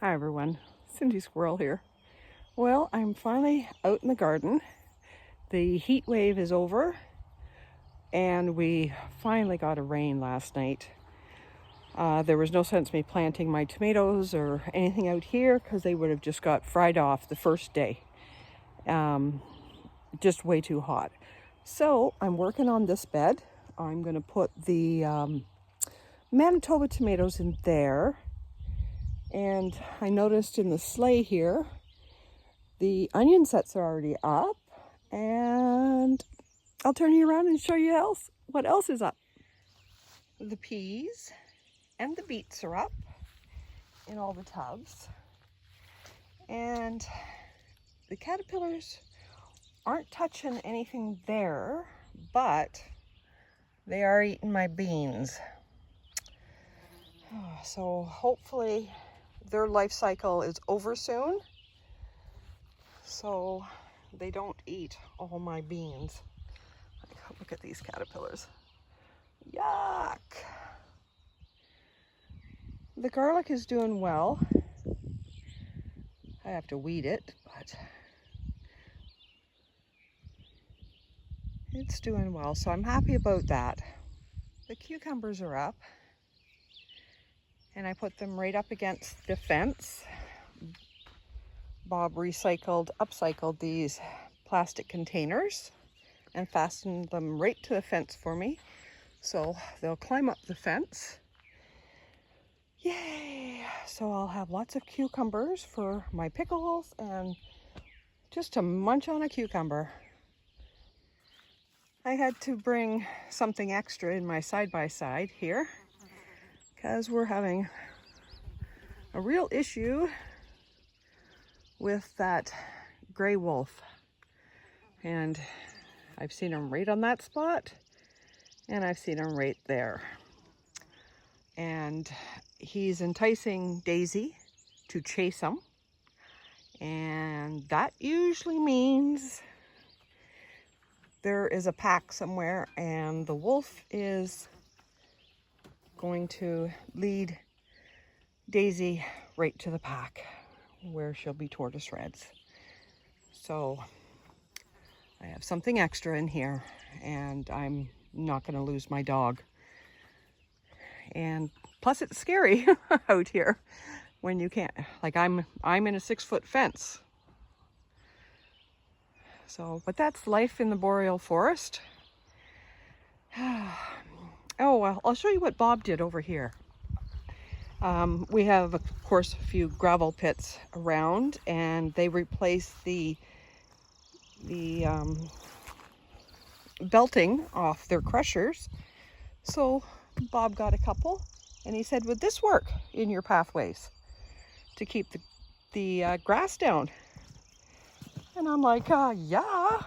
Hi everyone, Cindy Squirrel here. Well, I'm finally out in the garden. The heat wave is over and we finally got a rain last night. There was no sense me planting my tomatoes or anything out here because they would have just got fried off the first day. Just way too hot. So I'm working on this bed. I'm going to put the Manitoba tomatoes in there. And I noticed in the sleigh here, the onion sets are already up, and I'll turn you around and show you what else is up. The peas and the beets are up in all the tubs, and the caterpillars aren't touching anything there, but they are eating my beans. So hopefully their life cycle is over soon, so they don't eat all my beans. Look at these caterpillars. Yuck! The garlic is doing well. I have to weed it, but it's doing well, so I'm happy about that. The cucumbers are up, and I put them right up against the fence. Bob upcycled these plastic containers and fastened them right to the fence for me. So they'll climb up the fence. Yay! So I'll have lots of cucumbers for my pickles and just to munch on a cucumber. I had to bring something extra in my side-by-side here because we're having a real issue with that gray wolf. And I've seen him right on that spot, and I've seen him right there. And he's enticing Daisy to chase him. And that usually means there is a pack somewhere, and the wolf is going to lead Daisy right to the pack where she'll be torn to shreds. So I have something extra in here, and I'm not going to lose my dog. And plus it's scary out here when you can't, like I'm in a 6-foot fence. So, but that's life in the boreal forest. Oh, well, I'll show you what Bob did over here. We have, of course, a few gravel pits around, and they replaced the belting off their crushers. So Bob got a couple, and he said, would this work in your pathways to keep the grass down? And I'm like, yeah,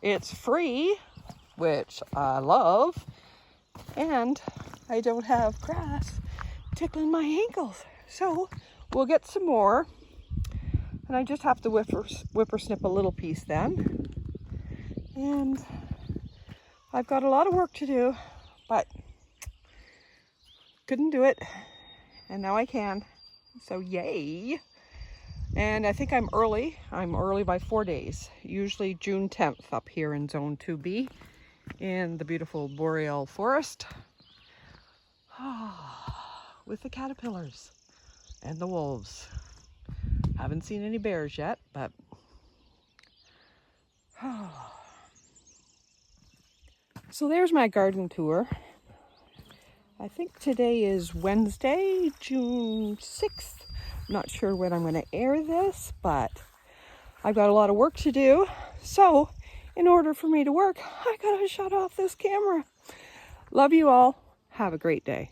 it's free, which I love, and I don't have grass tickling my ankles. So we'll get some more, and I just have to whippersnip a little piece then. And I've got a lot of work to do, but couldn't do it, and now I can. So yay. And I think I'm early. I'm early by 4 days, usually June 10th up here in Zone 2B in the beautiful boreal forest. With the caterpillars and the wolves. Haven't seen any bears yet, but so there's my garden tour. I think today is Wednesday, June 6th. I'm not sure when I'm going to air this, but I've got a lot of work to do. So in order for me to work, I got to shut off this camera. Love you all. Have a great day.